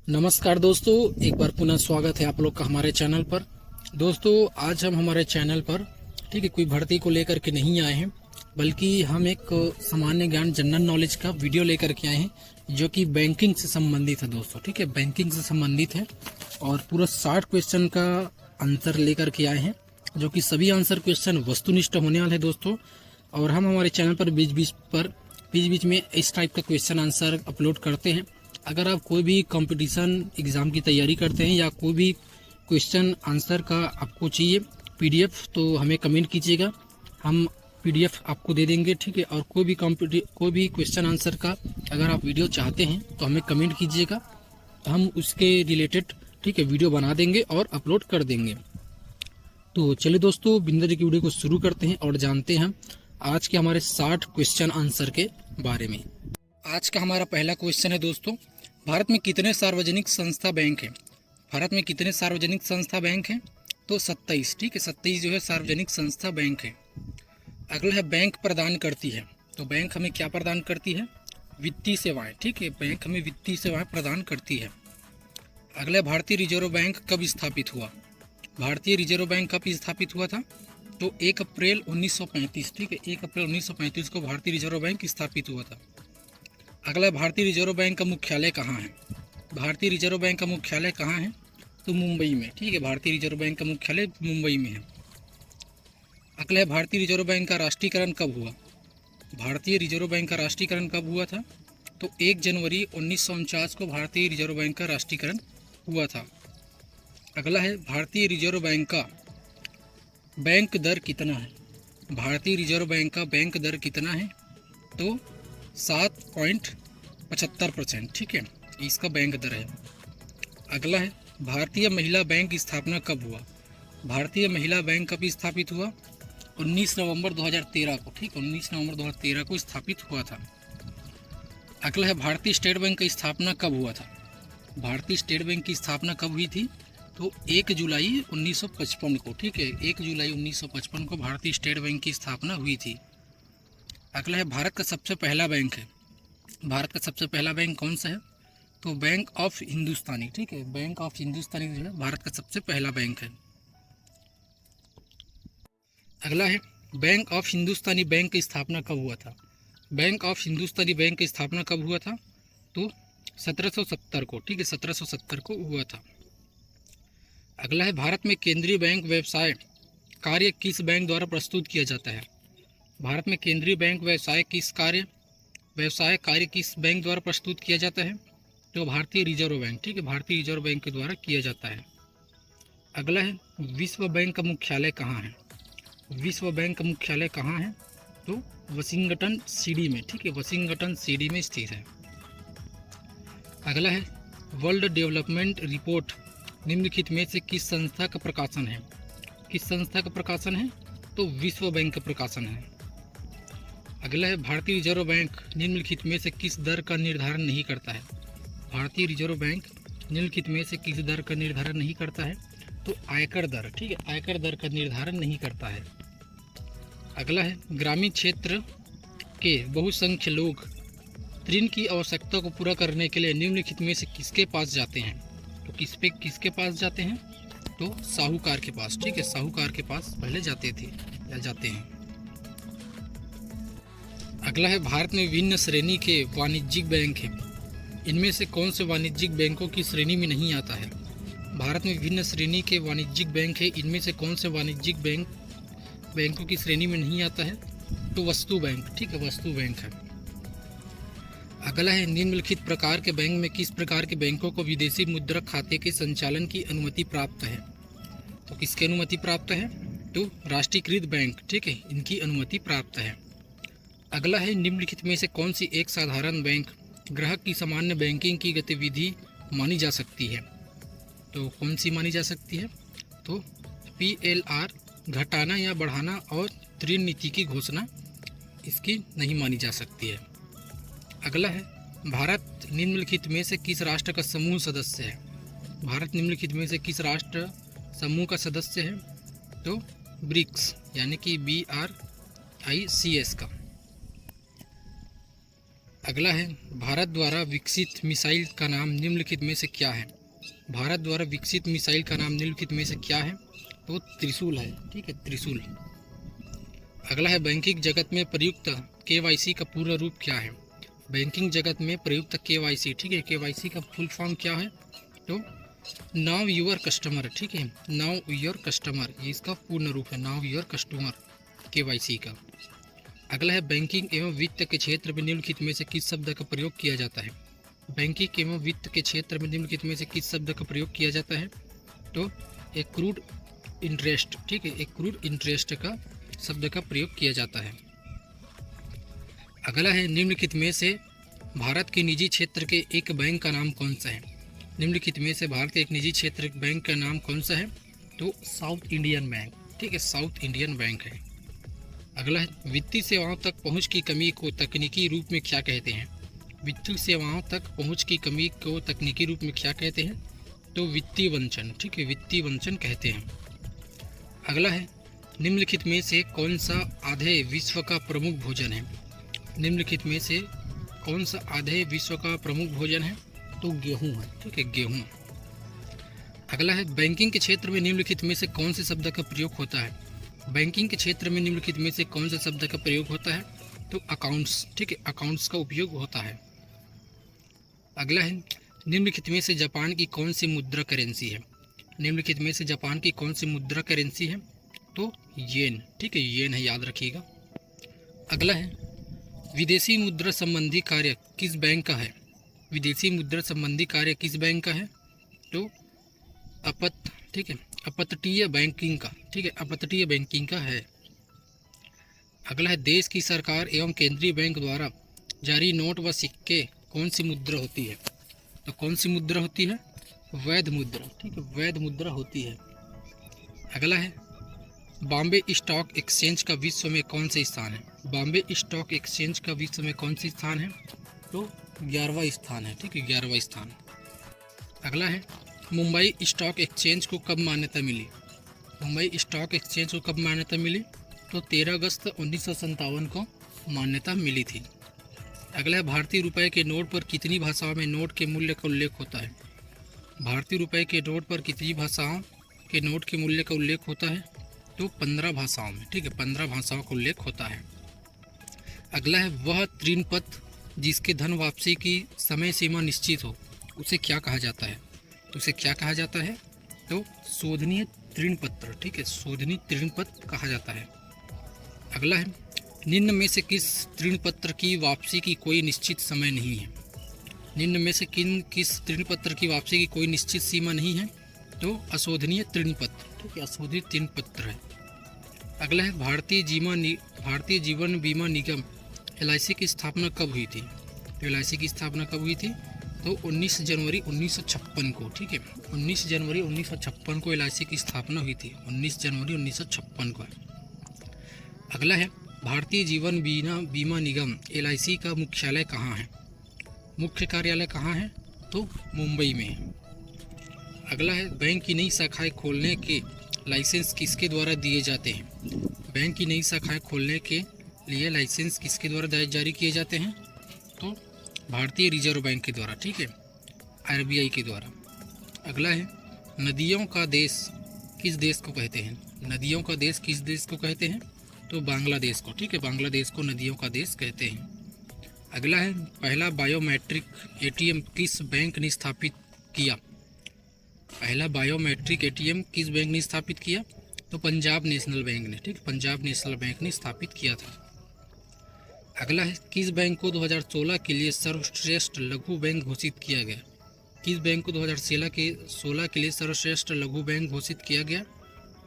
नमस्कार दोस्तों, एक बार पुनः स्वागत है आप लोग का हमारे चैनल पर। दोस्तों, आज हम हमारे चैनल पर ठीक है कोई भर्ती को लेकर के नहीं आए हैं, बल्कि हम एक सामान्य ज्ञान जनरल नॉलेज का वीडियो लेकर के आए हैं जो कि बैंकिंग से संबंधित है। दोस्तों ठीक है, बैंकिंग से संबंधित है और पूरा 60 क्वेश्चन का आंसर लेकर के आए हैं, जो कि सभी आंसर क्वेश्चन वस्तुनिष्ठ होने वाले हैं दोस्तों। और हम हमारे चैनल पर बीच बीच में इस टाइप का क्वेश्चन आंसर अपलोड करते हैं। अगर आप कोई भी कंपटीशन एग्ज़ाम की तैयारी करते हैं या कोई भी क्वेश्चन आंसर का आपको चाहिए पीडीएफ, तो हमें कमेंट कीजिएगा, हम पीडीएफ आपको दे देंगे। ठीक है, और कोई भी क्वेश्चन आंसर का अगर आप वीडियो चाहते हैं तो हमें कमेंट कीजिएगा, हम उसके रिलेटेड ठीक है वीडियो बना देंगे और अपलोड कर देंगे। तो चलिए दोस्तों, बिंदु की वीडियो को शुरू करते हैं और जानते हैं आज के हमारे 60 क्वेश्चन आंसर के बारे में। आज का हमारा पहला क्वेश्चन है दोस्तों, भारत में कितने सार्वजनिक संस्था बैंक हैं? भारत में कितने सार्वजनिक संस्था बैंक हैं? तो 27। ठीक है, 27 जो है सार्वजनिक संस्था बैंक है। अगला है बैंक प्रदान करती है, तो बैंक हमें क्या प्रदान करती है? वित्तीय सेवाएं। ठीक है, बैंक हमें वित्तीय सेवाएं प्रदान करती है। अगला है भारतीय रिजर्व बैंक कब स्थापित हुआ? भारतीय रिजर्व बैंक कब स्थापित हुआ था? तो 1 अप्रैल 1935। ठीक है, 1 अप्रैल 1935 को भारतीय रिजर्व बैंक स्थापित हुआ था। अगला भारतीय रिजर्व बैंक का मुख्यालय कहाँ है? भारतीय रिजर्व बैंक का मुख्यालय कहाँ है? तो मुंबई में। ठीक है, भारतीय रिजर्व बैंक का मुख्यालय मुंबई में है। अगला है भारतीय रिजर्व बैंक का राष्ट्रीयकरण कब हुआ? भारतीय रिजर्व बैंक का राष्ट्रीयकरण कब हुआ था? तो 1 जनवरी 1949 को भारतीय रिजर्व बैंक का राष्ट्रीयकरण हुआ था। अगला है भारतीय रिजर्व बैंक का बैंक दर कितना है? भारतीय रिजर्व बैंक का बैंक दर कितना है? तो 7.75%। ठीक है, इसका बैंक दर है। अगला है भारतीय महिला बैंक स्थापना कब हुआ? भारतीय महिला बैंक कब स्थापित हुआ? 19 नवंबर 2013 को। ठीक, 19 नवंबर 2013 को स्थापित हुआ था। अगला है भारतीय स्टेट बैंक की स्थापना कब हुआ था? भारतीय स्टेट बैंक की स्थापना कब हुई थी? तो 1 जुलाई 1955 को। ठीक है, 1 जुलाई 1955 को भारतीय स्टेट बैंक की स्थापना हुई थी। अगला है भारत का सबसे पहला बैंक है। भारत का सबसे पहला बैंक कौन सा है? तो बैंक ऑफ हिंदुस्तानी। ठीक है, बैंक ऑफ हिंदुस्तानी जो है भारत का सबसे पहला बैंक है। अगला है बैंक ऑफ हिंदुस्तानी बैंक की स्थापना कब हुआ था? बैंक ऑफ हिंदुस्तानी बैंक की स्थापना कब हुआ था? तो 1770 को। ठीक है, 1770 को हुआ था। अगला है भारत में केंद्रीय बैंक व्यवसाय कार्य किस बैंक द्वारा प्रस्तुत किया जाता है? भारत में केंद्रीय बैंक व्यवसाय कार्य किस बैंक द्वारा प्रस्तुत किया जाता है? तो भारतीय रिजर्व बैंक। ठीक है, भारतीय रिजर्व बैंक के द्वारा किया जाता है। अगला है विश्व बैंक का मुख्यालय कहाँ है? विश्व बैंक का मुख्यालय कहाँ है? तो वाशिंगटन सीडी में। ठीक है, वाशिंगटन सीडी में स्थित है। अगला है वर्ल्ड डेवलपमेंट रिपोर्ट निम्नलिखित में से किस संस्था का प्रकाशन है? किस संस्था का प्रकाशन है? तो विश्व बैंक का प्रकाशन है। अगला है भारतीय रिजर्व बैंक निम्नलिखित में से किस दर का निर्धारण नहीं करता है? भारतीय रिजर्व बैंक निम्नलिखित में से किस दर का निर्धारण नहीं करता है? तो आयकर दर। ठीक है, आयकर दर का निर्धारण नहीं करता है। अगला है ग्रामीण क्षेत्र के बहुसंख्य लोग ऋण की आवश्यकता को पूरा करने के लिए निम्नलिखित में से किसके पास जाते हैं? तो किसके पास जाते हैं? तो साहूकार के पास। ठीक है, साहूकार के पास पहले जाते थे या जाते हैं। अगला है भारत में विभिन्न श्रेणी के वाणिज्यिक बैंक हैं, इनमें से कौन से वाणिज्यिक बैंकों की श्रेणी में नहीं आता है? भारत में विभिन्न श्रेणी के वाणिज्यिक बैंक है, इनमें से कौन से वाणिज्यिक बैंकों की श्रेणी में नहीं आता है? तो वस्तु बैंक। ठीक है, वस्तु बैंक है। अगला है निम्नलिखित प्रकार के बैंक में किस प्रकार के बैंकों को विदेशी मुद्रा खाते के संचालन की अनुमति प्राप्त है? तो किसकी अनुमति प्राप्त है? तो राष्ट्रीयकृत बैंक। ठीक है, इनकी अनुमति प्राप्त है। अगला है निम्नलिखित में से कौन सी एक साधारण बैंक ग्राहक की सामान्य बैंकिंग की गतिविधि मानी जा सकती है? तो कौन सी मानी जा सकती है? तो PLR घटाना या बढ़ाना और ऋण नीति की घोषणा इसकी नहीं मानी जा सकती है। अगला है भारत निम्नलिखित में से किस राष्ट्र का समूह सदस्य है? भारत निम्नलिखित में से किस राष्ट्र समूह का सदस्य है? तो ब्रिक्स यानी कि BRICS का। अगला है भारत द्वारा विकसित मिसाइल का नाम निम्नलिखित में से क्या है। भारत द्वारा विकसित मिसाइल का नाम निम्नलिखित में से क्या है, तो त्रिशूल है, ठीक है, त्रिशूल। अगला है बैंकिंग जगत में प्रयुक्त केवाईसी का पूर्ण रूप क्या है। बैंकिंग जगत में प्रयुक्त केवाईसी, ठीक है, केवाईसी का फुल फॉर्म क्या है, तो नाउ योर कस्टमर, ठीक है, नाउ योर कस्टमर, ये इसका पूर्ण रूप है, नाउ योर कस्टमर केवाईसी का। अगला है बैंकिंग एवं वित्त के क्षेत्र में निम्नलिखित में से किस शब्द का प्रयोग किया जाता है। बैंकिंग एवं वित्त के क्षेत्र में निम्नलिखित में से किस शब्द का प्रयोग किया जाता है, तो एक्रूड इंटरेस्ट, ठीक है, एक्रूड इंटरेस्ट का शब्द का प्रयोग किया जाता है। अगला है निम्नलिखित में से भारत के निजी क्षेत्र के एक बैंक का नाम कौन सा है। निम्नलिखित में से भारत के एक निजी क्षेत्र बैंक का नाम कौन सा है, तो साउथ इंडियन बैंक, ठीक है, साउथ इंडियन बैंक है। अगला है वित्तीय सेवाओं तक पहुंच की कमी को तकनीकी रूप में क्या कहते हैं। वित्तीय सेवाओं तक पहुंच की कमी को तकनीकी रूप में क्या कहते हैं, तो वित्तीय वंचन, ठीक है, वित्तीय वंचन कहते हैं। अगला है निम्नलिखित में से कौन सा आधे विश्व का प्रमुख भोजन है। निम्नलिखित में से कौन सा आधे विश्व का प्रमुख भोजन है, तो गेहूं है, ठीक है, गेहूं। अगला है बैंकिंग के क्षेत्र में निम्नलिखित में से कौन से शब्द का प्रयोग होता है। बैंकिंग के क्षेत्र में निम्नलिखित में से कौन से शब्द का प्रयोग होता है, तो अकाउंट्स, ठीक है, अकाउंट्स का उपयोग होता है। अगला है निम्नलिखित में से जापान की कौन सी मुद्रा करेंसी है। निम्नलिखित में से जापान की कौन सी मुद्रा करेंसी है, तो येन, ठीक है, येन है, याद रखिएगा। अगला है विदेशी मुद्रा संबंधी कार्य किस बैंक का है। विदेशी मुद्रा संबंधी कार्य किस बैंक का है, तो ठीक है, अपतटीय बैंकिंग का, ठीक है, अपतटीय बैंकिंग का है। अगला है देश की सरकार एवं केंद्रीय बैंक द्वारा जारी नोट व सिक्के कौन सी मुद्रा होती है, तो कौन सी मुद्रा होती है, वैध मुद्रा, ठीक है, वैध मुद्रा होती है। अगला है बॉम्बे स्टॉक एक्सचेंज का विश्व में कौन से स्थान है। बॉम्बे स्टॉक एक्सचेंज का विश्व में कौन सी स्थान है, तो 11वां स्थान है, ठीक है, 11वां स्थान। अगला है मुंबई स्टॉक एक्सचेंज को कब मान्यता मिली। मुंबई स्टॉक एक्सचेंज को कब मान्यता मिली, तो 13 अगस्त 1957 को मान्यता मिली थी। अगला है भारतीय रुपए के नोट पर कितनी भाषाओं में नोट के मूल्य का उल्लेख होता है। भारतीय रुपए के नोट पर कितनी भाषाओं के नोट के मूल्य का उल्लेख होता है, तो 15 भाषाओं में, ठीक है, 15 भाषाओं का उल्लेख होता है। अगला है वह ऋण पत्र जिसके धन वापसी की समय सीमा निश्चित हो उसे क्या कहा जाता है। तो उसे क्या कहा जाता है, तो शोधनीय ऋण पत्र, ठीक है, शोधनीय ऋण पत्र कहा जाता है। अगला है निम्न में से किस ऋण पत्र की वापसी की कोई निश्चित समय नहीं है। निम्न में से किस ऋण पत्र की वापसी की कोई निश्चित सीमा नहीं है, तो अशोधनीय ऋण पत्र, ठीक है, अशोधित ऋण पत्र है। अगला है भारतीय जीवन बीमा निगम LIC की स्थापना कब हुई थी। तो LIC की स्थापना कब हुई थी, तो 19 जनवरी 1956 को, ठीक है, 19 जनवरी 1956 को LIC की स्थापना हुई थी, 19 जनवरी 1956 को। अगला है भारतीय जीवन बीमा निगम LIC का मुख्यालय कहाँ है। मुख्य कार्यालय कहाँ है, तो मुंबई में है। अगला है बैंक की नई शाखाएं खोलने के लाइसेंस किसके द्वारा दिए जाते हैं। बैंक की नई शाखाएं खोलने के लिए लाइसेंस किसके द्वारा जारी किए जाते हैं, तो भारतीय रिजर्व बैंक के द्वारा, ठीक है, RBI के द्वारा। अगला है नदियों का देश किस देश को कहते हैं। नदियों का देश किस देश को कहते हैं, तो बांग्लादेश को, ठीक है, बांग्लादेश को नदियों का देश कहते हैं। अगला है पहला बायोमेट्रिक ATM किस बैंक ने स्थापित किया। पहला बायोमेट्रिक ATM किस बैंक ने स्थापित किया, तो पंजाब नेशनल बैंक ने, ठीक, पंजाब नेशनल बैंक ने स्थापित किया था। अगला है किस बैंक को 2016 के लिए सर्वश्रेष्ठ लघु बैंक घोषित किया गया। किस बैंक को 2016 के लिए सर्वश्रेष्ठ लघु बैंक घोषित किया गया,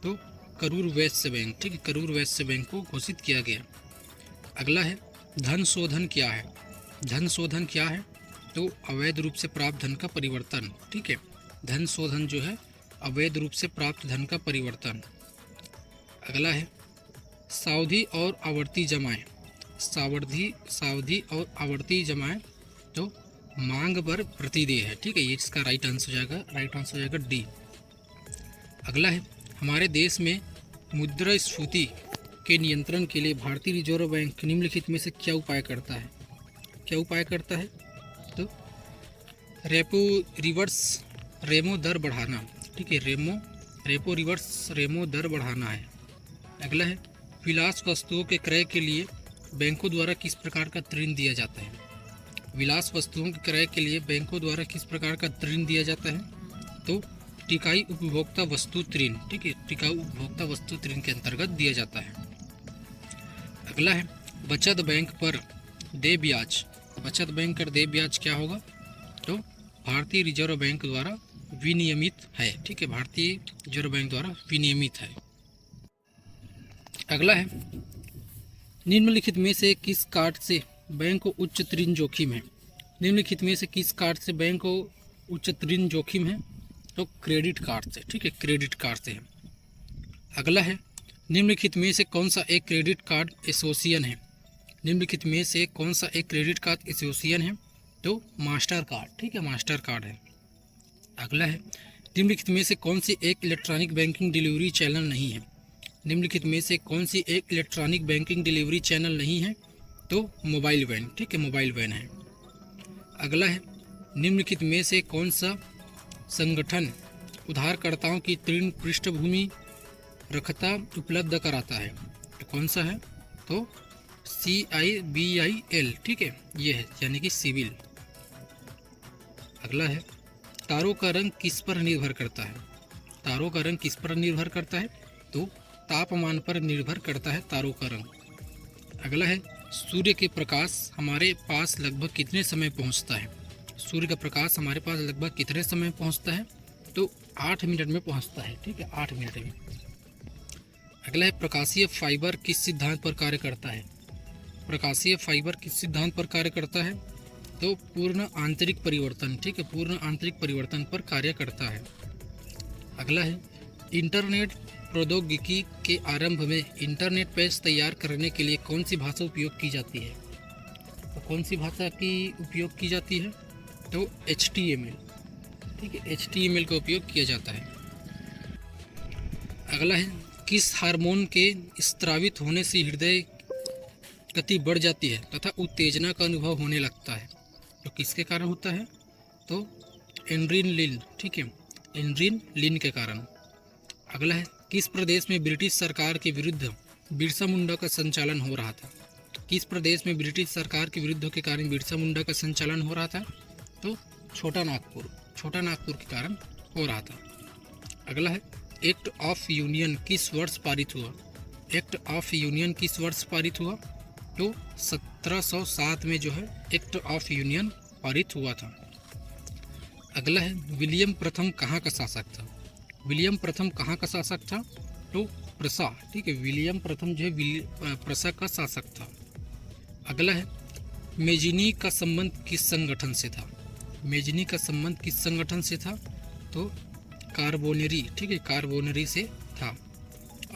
तो करूर वैश्य बैंक, ठीक है, करूर वैश्य बैंक को घोषित किया गया। अगला है धन शोधन क्या है। धन शोधन क्या है, तो अवैध रूप से प्राप्त धन का परिवर्तन, ठीक है, धन शोधन जो है अवैध रूप से प्राप्त धन का परिवर्तन। अगला है सावधि और आवर्ती जमाएं। सावधि और आवर्ती जमाएं तो मांग पर प्रतिदेय है, ठीक है, ये इसका राइट आंसर हो जाएगा डी। अगला है हमारे देश में मुद्रास्फीति के नियंत्रण के लिए भारतीय रिजर्व बैंक निम्नलिखित में से क्या उपाय करता है। क्या उपाय करता है? तो रेमो दर बढ़ाना, ठीक है, रेपो रिवर्स रेमो दर बढ़ाना है। अगला है विलास वस्तुओं के क्रय के लिए बैंकों द्वारा किस प्रकार का ऋण दिया जाता है? विलास वस्तुओं के क्रय के लिए बैंकों द्वारा किस प्रकार का ऋण दिया जाता है? तो टिकाऊ उपभोक्ता वस्तु ऋण, ठीक है, टिकाऊ उपभोक्ता वस्तु ऋण के अंतर्गत दिया जाता है। अगला है बचत बैंक पर देय ब्याज। बचत बैंक पर देय ब्याज क्या होगा? तो भारतीय रिजर्व बैंक द्वारा विनियमित है, ठीक है, भारतीय रिजर्व बैंक द्वारा विनियमित है। अगला है निम्नलिखित में से किस कार्ड से बैंक को उच्च ऋण जोखिम है? निम्नलिखित में से किस कार्ड से बैंक को उच्च ऋण जोखिम है? तो क्रेडिट कार्ड से, ठीक है, क्रेडिट कार्ड से है। अगला है निम्नलिखित में से कौन सा एक क्रेडिट कार्ड एसोसिएशन है? निम्नलिखित में से कौन सा एक क्रेडिट कार्ड एसोसिएशन है? तो मास्टर कार्ड, ठीक है, मास्टर कार्ड है। अगला है निम्नलिखित में से कौन सी एक इलेक्ट्रॉनिक बैंकिंग डिलीवरी चैनल नहीं है? निम्नलिखित में से कौन सी एक इलेक्ट्रॉनिक बैंकिंग डिलीवरी चैनल नहीं है? तो मोबाइल वैन, ठीक है, मोबाइल वैन है। अगला है निम्नलिखित में से कौन सा संगठन उधारकर्ताओं की ऋण पृष्ठभूमि रखता उपलब्ध कराता है? तो कौन सा है? तो CIBIL, ठीक है, ये है, यानी कि सिविल। अगला है तारों का रंग किस पर निर्भर करता है? तारों का रंग किस पर निर्भर करता है? तो तापमान पर निर्भर करता है तारों का रंग। अगला है सूर्य के प्रकाश हमारे पास लगभग कितने समय पहुंचता है? सूर्य का प्रकाश हमारे पास लगभग कितने समय पहुंचता है? तो 8 मिनट में पहुंचता है, ठीक है, 8 मिनट में। अगला है प्रकाशीय फाइबर किस सिद्धांत पर कार्य करता है? प्रकाशीय फाइबर किस सिद्धांत पर कार्य करता है? तो पूर्ण आंतरिक परिवर्तन, ठीक है, पूर्ण आंतरिक परिवर्तन पर कार्य करता है। अगला है इंटरनेट प्रौद्योगिकी के आरंभ में इंटरनेट पेज तैयार करने के लिए कौन सी भाषा उपयोग की जाती है? तो कौन सी भाषा की उपयोग की जाती है? तो HTML, ठीक है, HTML का उपयोग किया जाता है। अगला है किस हार्मोन के स्रावित होने से हृदय गति बढ़ जाती है तथा उत्तेजना का अनुभव होने लगता है? तो किसके कारण होता है? तो एड्रेनलिन, ठीक है, एड्रेनलिन के कारण। अगला है किस प्रदेश में ब्रिटिश सरकार के विरुद्ध बिरसा मुंडा का संचालन हो रहा था? किस प्रदेश में ब्रिटिश सरकार के विरुद्ध के कारण बिरसा मुंडा का संचालन हो रहा था? तो छोटा नागपुर के कारण हो रहा था। अगला है एक्ट ऑफ यूनियन किस वर्ष पारित हुआ? एक्ट ऑफ यूनियन किस वर्ष पारित हुआ? तो 1707 में जो है एक्ट ऑफ यूनियन पारित हुआ था। अगला है विलियम प्रथम कहाँ का शासक था? विलियम प्रथम कहाँ का शासक था? तो प्रसा, ठीक है, विलियम प्रथम जो है प्रसा का शासक था। अगला है मेजिनी का संबंध किस संगठन से था? मेजिनी का संबंध किस संगठन से था? तो कार्बोनेरी, ठीक है, कार्बोनेरी से था।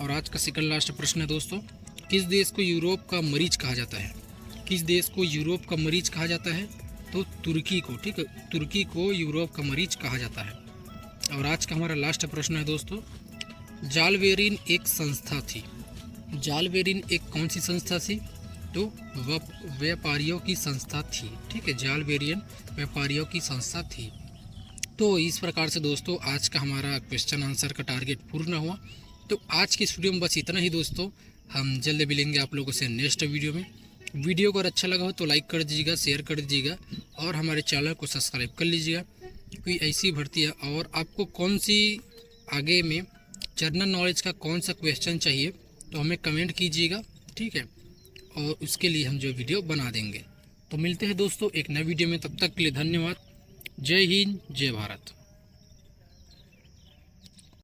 और आज का सेकंड लास्ट प्रश्न है दोस्तों, किस देश को यूरोप का मरीज कहा जाता है? किस देश को यूरोप का मरीज कहा जाता है? तो तुर्की को, ठीक है, तुर्की को यूरोप का मरीज कहा जाता है। और आज का हमारा लास्ट प्रश्न है दोस्तों, जालवेरिन एक संस्था थी। जालवेरिन एक कौन सी संस्था थी? तो व्यापारियों की संस्था थी, ठीक है, जालवेरिन व्यापारियों की संस्था थी। तो इस प्रकार से दोस्तों आज का हमारा क्वेश्चन आंसर का टारगेट पूर्ण हुआ। तो आज की इस वीडियो में बस इतना ही दोस्तों, हम जल्द मिलेंगे आप लोगों से नेक्स्ट वीडियो में। वीडियो को अगर अच्छा लगा हो तो लाइक कर दीजिएगा, शेयर कर दीजिएगा और हमारे चैनल को सब्सक्राइब कर लीजिएगा। कोई ऐसी भर्ती है और आपको कौन सी आगे में जनरल नॉलेज का कौन सा क्वेश्चन चाहिए तो हमें कमेंट कीजिएगा, ठीक है, और उसके लिए हम जो वीडियो बना देंगे। तो मिलते हैं दोस्तों एक नए वीडियो में, तब तक के लिए धन्यवाद। जय हिंद, जय भारत।